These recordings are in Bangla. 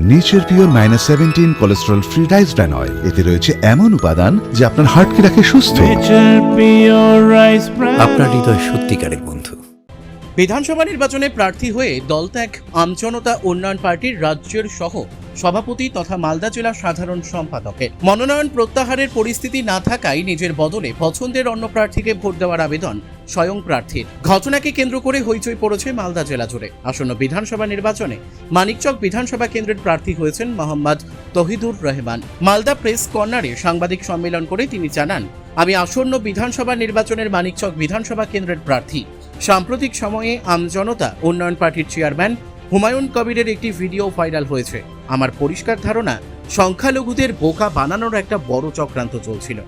Nature pure -17 cholesterol free rice bran oil, এতে রয়েছে এমন উপাদান যা আপনার হার্টকে রাখে সুস্থ। আপনার হৃদয় সত্যিকারের বন্ধু। বিধানসভা নির্বাচনে প্রার্থী হয়ে দলত্যাগ আমজনতা উন্নয়ন পার্টির রাজ্যের সহ সভাপতি তথা মালদা জেলা সাধারণ সম্পাদকের। মনোনয়ন প্রত্যাহারের পরিস্থিতি না থাকায় নিজের বদলে পছন্দের অন্য প্রার্থীকে ভোট দেওয়ার আবেদন স্বয়ং প্রার্থীর। ঘটনাকে কেন্দ্র করে হইচই পড়েছে মালদা জেলা জুড়ে। আসন্ন বিধানসভা নির্বাচনে মানিকচক বিধানসভা কেন্দ্রের প্রার্থী হয়েছেন মোহাম্মদ তহিদুর রহমান। মালদা প্রেস কর্নারে সাংবাদিক সম্মেলন করে তিনি জানান, আমি আসন্ন বিধানসভা নির্বাচনের মানিকচক বিধানসভা কেন্দ্রের প্রার্থী। সাম্প্রতিক সময়ে আমজনতা উন্নয়ন পার্টির চেয়ারম্যান হুমায়ুন কবিরের একটি ভিডিও ভাইরাল হয়েছে। আমার পরিষ্কার ধারণা, সংখ্যালঘুদের বোকা বানানোর একটা বড় চক্রান্ত চলছিল।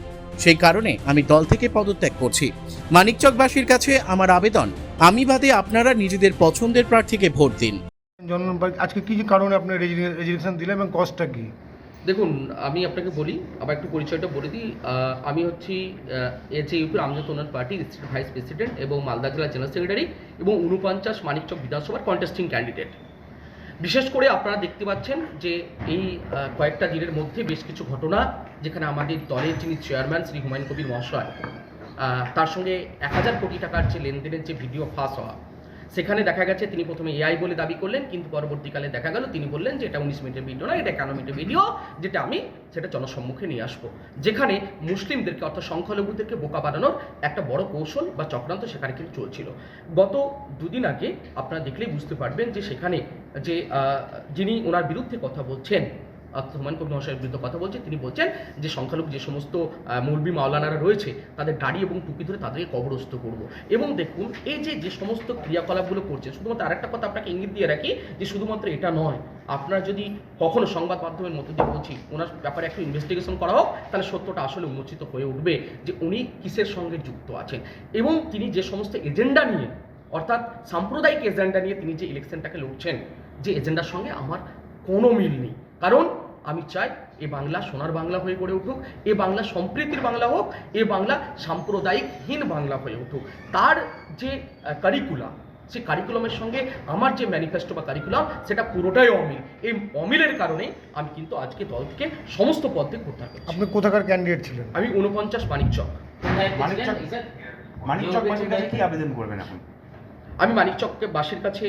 সেই কারণে আমি দল থেকে পদত্যাগ করছি। মানিকচকবাসীর কাছে আমার আবেদন, আমি বাদে আপনারা নিজেদের পছন্দের প্রার্থীকে ভোট দিন। আজকে কি কারণে আপনি রেজিগনেশন দিলেন এবং কজটা কি? দেখুন, আমি আপনাকে বলি, আবার একটু পরিচয়টা বলে দিই। আমি হচ্ছি এজেইউপির আমজনতা উন্নয়ন পার্টির ডিস্ট্রিক্ট ভাইস প্রেসিডেন্ট এবং মালদা জেলার জেনারেল সেক্রেটারি এবং 49 মানিকচক বিধানসভার কন্টেস্টিং ক্যান্ডিডেট। বিশেষ করে আপনারা দেখতে পাচ্ছেন যে এই কয়েকটা দিনের মধ্যে বেশ কিছু ঘটনা, যেখানে আমাদের দলের যিনি চেয়ারম্যান শ্রী হুমায়ুন কবির মহাশয়, তার সঙ্গে 1000 কোটি টাকার যে লেনদেনের যে ভিডিও ফাঁস হওয়া, সেখানে দেখা গেছে তিনি প্রথমে এআই বলে দাবি করলেন, কিন্তু পরবর্তীকালে দেখা গেল তিনি বললেন যে এটা 19 মিনিটের ভিডিও না, এটা 51 মিনিটের ভিডিও, যেটা আমি সেটা জনসম্মুখে নিয়ে আসবো। যেখানে মুসলিমদেরকে অর্থাৎ সংখ্যালঘুদেরকে বোকা বানানোর একটা বড় কৌশল বা চক্রান্ত সেখানে কিন্তু চলছিল। গত দুদিন আগে আপনারা দেখলেই বুঝতে পারবেন যে সেখানে যে যিনি ওনার বিরুদ্ধে কথা বলছেন, অর্থাৎ হুমায়ুন কবির মহাশয়ের বিরুদ্ধে কথা বলছে, তিনি বলছেন যে সংখ্যালঘু যে সমস্ত মৌলবি মাওলানারা রয়েছে তাদের দাড়ি এবং টুপি ধরে তাদেরকে কবরস্থ করব। এবং দেখুন, এই যে সমস্ত ক্রিয়াকলাপগুলো করছে, শুধুমাত্র আরেকটা কথা আপনাকে ইঙ্গিত দিয়ে রাখি যে শুধুমাত্র এটা নয়, আপনারা যদি কখনো সংবাদ মাধ্যমের মধ্যে দিয়ে বলছি ওনার ব্যাপারে একটু ইনভেস্টিগেশন করা হোক, তাহলে সত্যটা আসলে উন্মোচিত হয়ে উঠবে যে উনি কিসের সঙ্গে যুক্ত আছেন এবং তিনি যে সমস্ত এজেন্ডা নিয়ে, অর্থাৎ সাম্প্রদায়িক এজেন্ডা নিয়ে তিনি যে ইলেকশনটাকে লড়ছেন, যে এজেন্ডার সঙ্গে আমার কোনো মিল নেই। কারণ আমি চাই এ বাংলা সোনার বাংলা হয়ে গড়ে উঠুক, এ বাংলা সম্প্রীতির বাংলা হোক, এ বাংলা সাম্প্রদায়িকহীন বাংলা হয়ে উঠুক। তার যে কারিকুলাম, সেই কারিকুলামের সঙ্গে আমার যে ম্যানিফেস্টো বা কারিকুলাম, সেটা পুরোটাই অমিল। এই অমিলের কারণে আমি কিন্তু আজকে দল থেকে সমস্ত পদ থেকে প্রত্যাহার করছি। আপনি কোথাকার ক্যান্ডিডেট ছিলেন? আমি 49 মানিকচক। মানিকচকবাসীর কাছে কি আবেদন করবেন এখন? আমি মানিকচককে বাসীর কাছে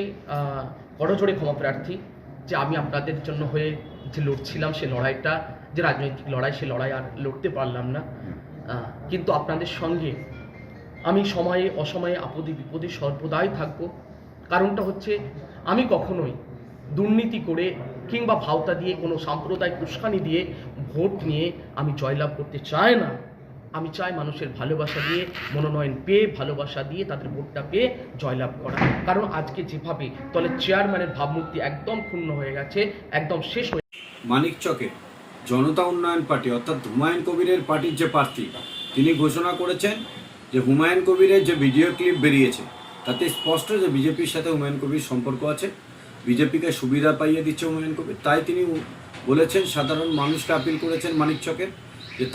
করজোড়ে ক্ষমা প্রার্থী যে আমি আপনাদের জন্য হয়ে যে লড়ছিলাম, সে লড়াইটা, যে রাজনৈতিক লড়াই, সে লড়াই আর লড়তে পারলাম না। কিন্তু আপনাদের সঙ্গে আমি সময়ে অসময়ে আপদে বিপদে সর্বদাই থাকব। কারণটা হচ্ছে, আমি কখনোই দুর্নীতি করে কিংবা ভাওতা দিয়ে, কোনো সাম্প্রদায়িক উস্কানি দিয়ে ভোট নিয়ে আমি জয়লাভ করতে চাই না। আমি চাই মানুষের ভালোবাসা দিয়ে, মনোনয়ন পেয়ে, ভালোবাসা দিয়ে তাদের ভোটটা পেয়ে জয়লাভ করা। কারণ আজকে যেভাবে দলের চেয়ারম্যানের ভাবমূর্তি একদম ক্ষুণ্ণ হয়ে গেছে, একদম শেষ হয়ে মানিকচকে জনতা উন্নয়ন পার্টি অর্থাৎ হুমায়ুন কবিরের পার্টির যে প্রার্থী, তিনি ঘোষণা করেছেন যে হুমায়ুন কবিরের যে ভিডিও ক্লিপ বেরিয়েছে তাতে স্পষ্ট যে বিজেপির সাথে হুমায়ুন কবির সম্পর্ক আছে, বিজেপিকে সুবিধা পাইয়ে দিচ্ছে হুমায়ুন কবির। তাই তিনি বলেছেন, সাধারণ মানুষকে আপিল করেছেন মানিকচকের, যে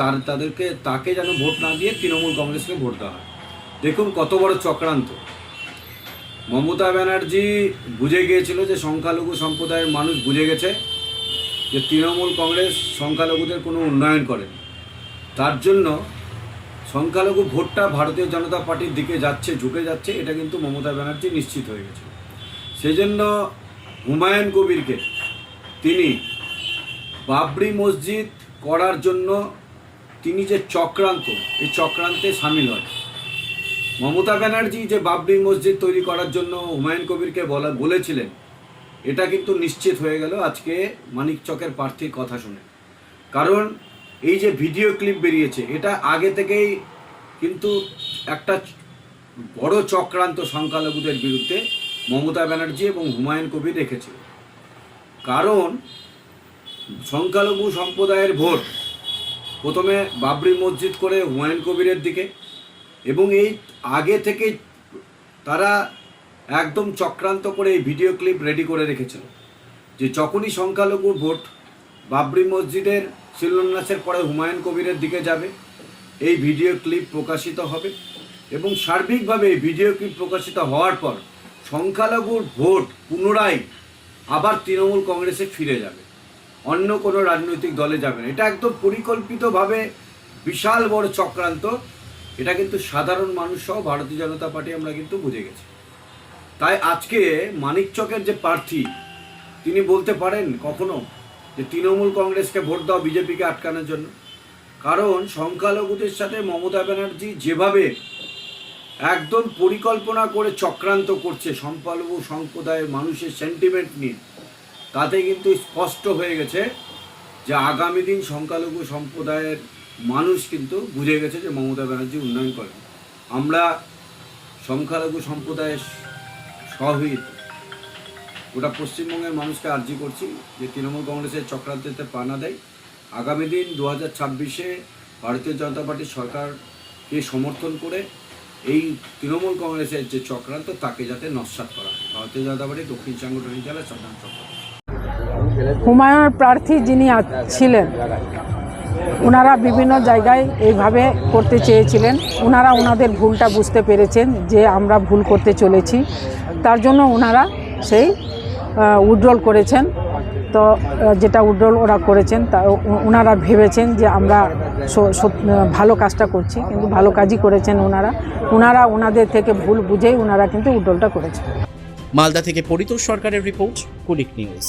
তাকে যেন ভোট না দিয়ে তৃণমূল কংগ্রেসকে ভোট দেওয়া হয়। দেখুন কত বড় চক্রান্ত। মমতা ব্যানার্জি বুঝে গিয়েছিল যে সংখ্যালঘু সম্প্রদায়ের মানুষ বুঝে গেছে যে তৃণমূল কংগ্রেস সংখ্যালঘুদের কোনো উন্নয়ন করেন। তার জন্য সংখ্যালঘু ভোটটা ভারতীয় জনতা পার্টির দিকে যাচ্ছে, ঝুঁকে যাচ্ছে, এটা কিন্তু মমতা ব্যানার্জি নিশ্চিত হয়ে গেছে। সেই জন্য হুমায়ুন কবিরকে তিনি বাবরি মসজিদ করার জন্য তিনি যে চক্রান্ত, এই চক্রান্তে সামিল হয়। মমতা ব্যানার্জি যে বাবরি মসজিদ তৈরি করার জন্য হুমায়ুন কবিরকে বলেছিলেন, এটা কিন্তু নিশ্চিত হয়ে গেল আজকে মানিকচকের প্রার্থীর কথা শুনে। কারণ এই যে ভিডিও ক্লিপ বেরিয়েছে, এটা আগে থেকেই কিন্তু একটা বড় চক্রান্ত সংখ্যালঘুদের বিরুদ্ধে মমতা ব্যানার্জি এবং হুমায়ুন কবির রেখেছিল। কারণ সংখ্যালঘু সম্প্রদায়ের ভোট প্রথমে বাবরি মসজিদ করে হুমায়ুন কবিরের দিকে, এবং এই আগে থেকে তারা একদম চক্রান্ত করে এই ভিডিও ক্লিপ রেডি করে রেখেছিল যে যখনই সংখ্যালঘুর ভোট বাবরি মসজিদের শিলান্যাসের পরে হুমায়ুন কবিরের দিকে যাবে, এই ভিডিও ক্লিপ প্রকাশিত হবে এবং সার্বিকভাবে এই ভিডিও ক্লিপ প্রকাশিত হওয়ার পর সংখ্যালঘুর ভোট পুনরায় আবার তৃণমূল কংগ্রেসে ফিরে যাবে। অন্য কোনো রাজনৈতিক দলে যাবেন। এটা একদম পরিকল্পিতভাবে বিশাল বড় চক্রান্ত। এটা কিন্তু সাধারণ মানুষ সহ ভারতীয় জনতা পার্টি আমরা কিন্তু বুঝে গেছি। তাই আজকে মানিকচকের যে প্রার্থী, তিনি বলতে পারেন কখনো যে তৃণমূল কংগ্রেসকে ভোট দাও বিজেপিকে আটকানোর জন্য? কারণ সংখ্যালঘুদের সাথে মমতা ব্যানার্জি যেভাবে একদম পরিকল্পনা করে চক্রান্ত করছে সংখ্যালঘু সম্প্রদায়ের মানুষের সেন্টিমেন্ট নিয়ে, তাতে কিন্তু স্পষ্ট হয়ে গেছে যে আগামী দিন সংখ্যালঘু সম্প্রদায়ের মানুষ কিন্তু বুঝে গেছে যে মমতা ব্যানার্জি উন্নয়ন করে। আমরা সংখ্যালঘু সম্প্রদায়ের সহিত গোটা পশ্চিমবঙ্গের মানুষকে আর্জি করছি যে তৃণমূল কংগ্রেসের চক্রান্তে পা না দেয়। আগামী দিন 2026-এ ভারতীয় জনতা পার্টির সরকারকে সমর্থন করে এই তৃণমূল কংগ্রেসের যে চক্রান্ত তাকে যাতে নস্যাৎ করা হয়। ভারতীয় জনতা পার্টি দক্ষিণ সাংগঠনিক জেলার সাধারণ সম্পাদক। হুমায়ুন প্রার্থী যিনি ছিলেন, ওনারা বিভিন্ন জায়গায় এইভাবে করতে চেয়েছিলেন। ওনারা ওনাদের ভুলটা বুঝতে পেরেছেন যে আমরা ভুল করতে চলেছি, তার জন্য ওনারা সেই উইথড্রল করেছেন। তো যেটা উইথড্রল ওরা করেছেন তা ওনারা ভেবেছেন যে আমরা ভালো কাজটা করছি, কিন্তু ভালো কাজই করেছেন ওনারা ওনাদের থেকে ভুল বুঝেই ওনারা কিন্তু উইথড্রলটা করেছেন। মালদা থেকে পরিতোষ সরকারের রিপোর্ট, কুলিক নিউজ।